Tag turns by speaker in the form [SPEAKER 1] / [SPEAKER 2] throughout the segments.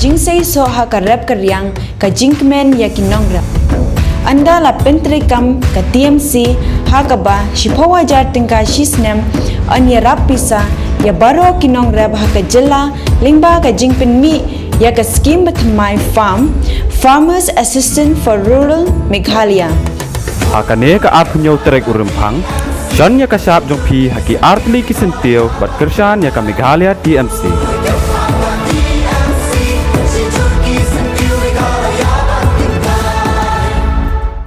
[SPEAKER 1] jing say so ha ka rap karyang ka jinkmen ya kinong rap anda la pentrikam ka TMC ha ka ba shipawa jar tingka shisnem anya rap pisa ya baro kinong rap ha ka jela lingba ka jingpen mi ya ka scheme with my farm farmers assistant for rural Meghalaya
[SPEAKER 2] hakane ka apnyo trek urumpang John ya kasap jong pi haki artli kisentio bat kershan ya ka Meghalaya TMC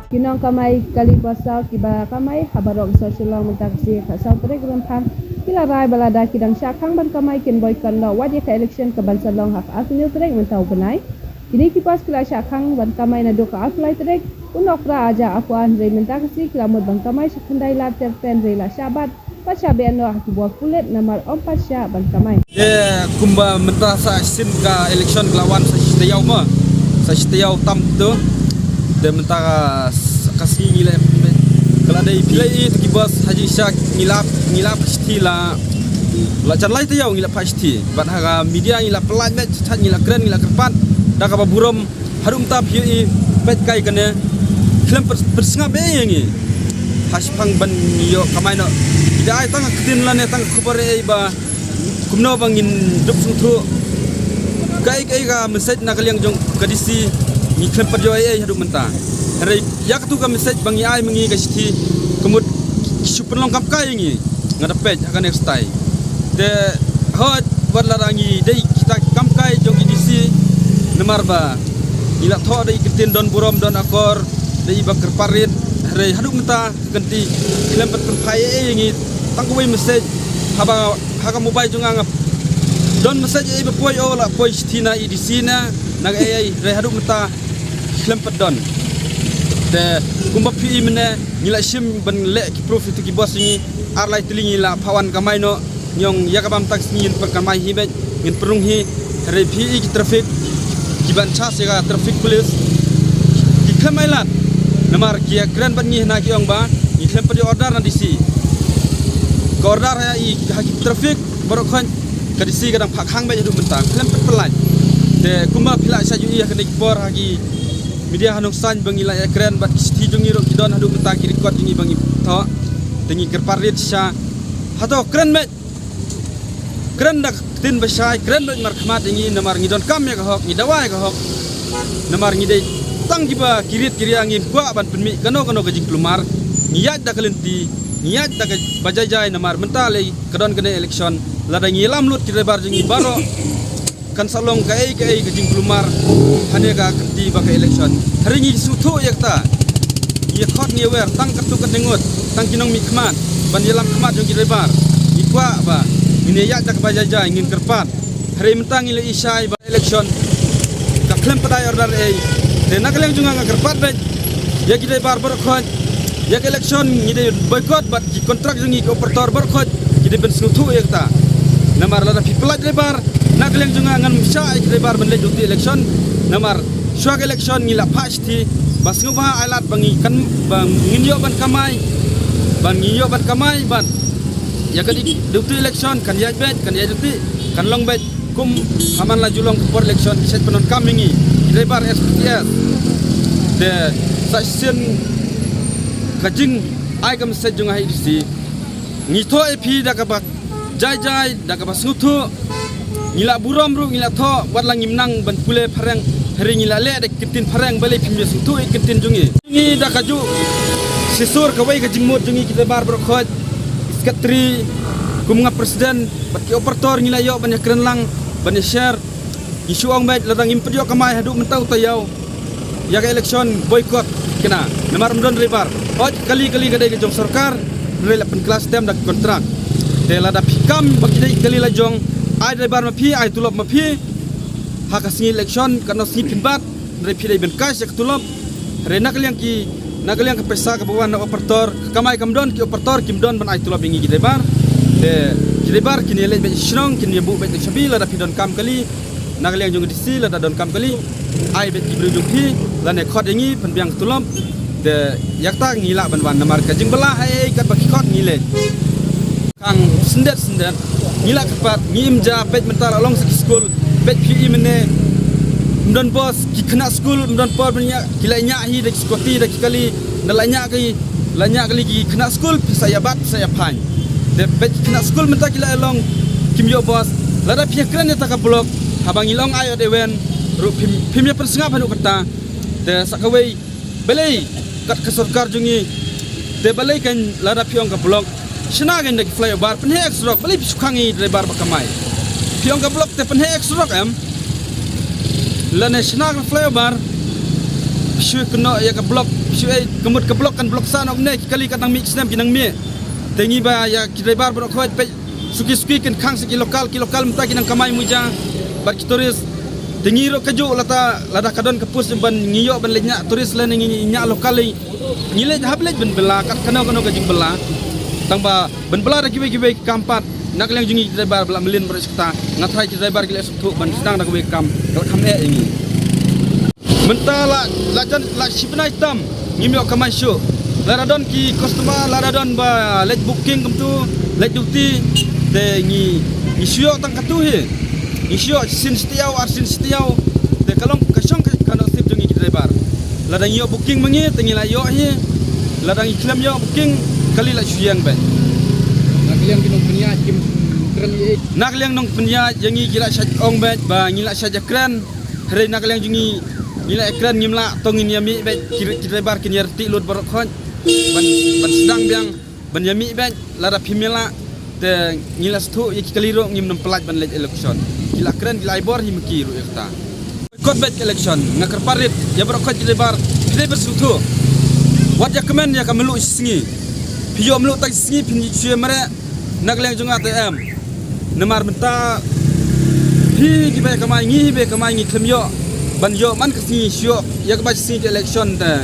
[SPEAKER 3] Kinong kamay kalipasal kiba kamay habarok sosialong mentaksi kasal trek rumpang kila rai balada kidang syakang ban kamay kin boy kanno wadi ka election ka bansalong hak afnil trek mentau benai kini kipas kila syakang ban kamay na doka aflai trek unok ra aja apuan rei mentaksi kila mod ban kamay sakandai la terten rei la syabat pasya beno hak buah kulit namar ompat sya ban kamay
[SPEAKER 4] kumba mentasa sin ka election lawan sa sitayau ma sa sitayau tam tu de mentara kasih ngila kalau ada pilih itu kibas haji syak ngilap pasti la jan lai tayau ngilap pasti bat haga media ngilap pelan met chat ngilap keren ngilap kerpat dak apa burom harum tap hi pet kai kene klem persngap ngi haspang ban yo kamai no tidak ai tang ketin la ne tang khubare ba kumno bangin dup suthu kai ga message nak liang jong kadisi ni klem perjo ai hadu menta hari yak tu ka message bangi ai mengi ka sithi kemud super long kap kai ngi ngadapet akan next time de hot warlarangi dei kita kam kai jong edisi nemar ba ila tho dei ketin don burom don akor dei bakar parit hari hadu menta ganti klem per pai ai ngi tangkui message haba haga mobile jong angap don message ai bapoi ola poi sithina edisi na nag ai re hadu menta lempet don de kumba pi mene ngila sim ban le ki profit ki bos ni arlai tilingi la pawan kamai no nyong yakabam tax ni per kamai hi be ngin perung hi re pi ki traffic ki ban chas ya traffic police ki kamai lat namar ki kran ban ni na ki ong ba ni lempet di order na disi ko order ya i haki traffic barokhan kadisi kadang phakhang be du mentang lempet pelan de kumba pila sa yu ya kenik bor hagi media hanung san bangi la ekran bat isti jungi ro kidon hadu menta ki record jungi bangi tho tengi kerparit sha hato kren me kren dak tin basai kren mar khmat ingi namar ngidon kam ya ka hok ngidawai ka hok namar ngidei tang giba kirit kiriangi kwa ban penmi kano ka jing plumar ngiyat dak lenti ngiyat dak bajajai namar mentale kedon kene election lada ngilam lut ki bar jungi baro kan salong kai ke jing plumar hane ga kenti ba ke election hari ni suthu yakta ye khot ni wer tang katu kan dengot tang kinong mi khmat ban yelam khmat jong girebar ikwa ba ini yak dak bajaja ingin kerpat hari mentang ile isai ba election ka klem padai order ei de nakleng junga ga kerpat be ya girebar bar khot ya election ni de boycott bat ki kontrak jungi ke operator bar khot gide ben suthu yakta namar la people girebar nakleng junga ngan msa girebar ben le juti election namar suak election ngila pasti bas ngubah alat bangi kan bang nginyo ban kamai ban ya kadi duty election kan ya bet kan ya duty kan long bet kum aman la julong for election set penon kamingi lebar SPS de section kajing ai kam set jung hai disi ngitho epi dakabak jai dakabas nguthu ngila burom ru ngila tho wat lang ngimnang ban pule pharang hari ngila le de kitin pharang bale phimye sutu kitin jungi da kaju sisur kawai ka jingmot jungi kita bar berkhot sekretari kumnga presiden bat ki operator ngila yo ban kren lang ban share isu ong bet ladang impdio kamai hadu mentau tayau ya ka election boycott kena namar mdon ribar ot kali kadai ke jong sarkar rela pen kelas tem dak kontrak de lada pikam bagi kali la jong ai ribar ma phi ai tulop ma phi hakasngi election karena si pimbat dari pidai ben kas yak tulop renak liang ke pesa ke bawan operator kamai kamdon ki operator kimdon ban ai tulop ingi gidebar de gidebar kini le ben shrong kini bu bet shabila da pidon kam kali nak liang jong disi la da don kam kali ai bet ibru jong phi la ne khot ingi pen biang tulop de yakta ngila ban wan namar ka jing bela ai kat baki khot ngile kang sendet ngila kepat ngim ja bet mental along school bet pi mene mdon bos ki kena school mdon por banyak kilanya hi dek skoti dek kali nalanya kali ki kena school saya bat saya pan de bet kena school menta kila elong kimyo bos lada pia kran ta ka blok habang ilong ayo dewen ru pimya persengap hanu kata de sakawei belai kat ke sarkar jungi de balai kan lada piong ka blok shina gen dek flyover pen he exrok balai sukangi driver bakamai piong ka blok te pen he exrok am lane shina ka flyover shui kena ya ka blok shui kemut ka blok kan blok sana ne kali katang mix nem kinang mi tengi ba ya driver bro khoi pe suki kan khang siki lokal mta kinang kamai muja bar turis tengi ro kaju lada kadon kapus ban ngiyo ban lenya turis lane nya lokal ngile hablej ben bela kat kana ka jing bela tangba ben bela da kiwe kampat nak leng jungi driver bela melin beres kita ngathai driver gile suktu ban sedang da kiwe kam kal khamne ingi mentala lajan la shipna itam ngimyo kamai show laradon ki customer laradon ba late booking kamtu late duty de ngi sio tang katu he ngi sio sin setiau de kalong kasong kana sip jungi driver ladang yo booking mangi tengi la yo he ladang iklam yo booking kali la suyang ba nak liang kinong punya kim kran ye nak liang nong punya yangi kira saj ong ba ngila saja kran hari nak liang jungi ngila ekran ngimla tongin yami ba driver kin yerti lut borok khon ban sedang biang ban yami ba lara pimela te ngila stu yaki kaliro ngim nom pelaj ban lej election kila kran kila ibor hi mkiru ekta kot bet election ngakar parit ya borok khot driver sutu wat ya kemen ya kamelu singi piyo melu tak singi pinji chue mare nak leng junga tm nemar menta hi ki be kamai ngi klemyo ban yo man kasi sio ya ka ba singi election ta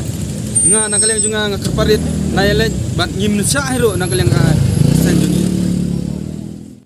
[SPEAKER 4] nga nak leng junga ngakar parit na yele ban ngim sa hero nak leng ka sen jungi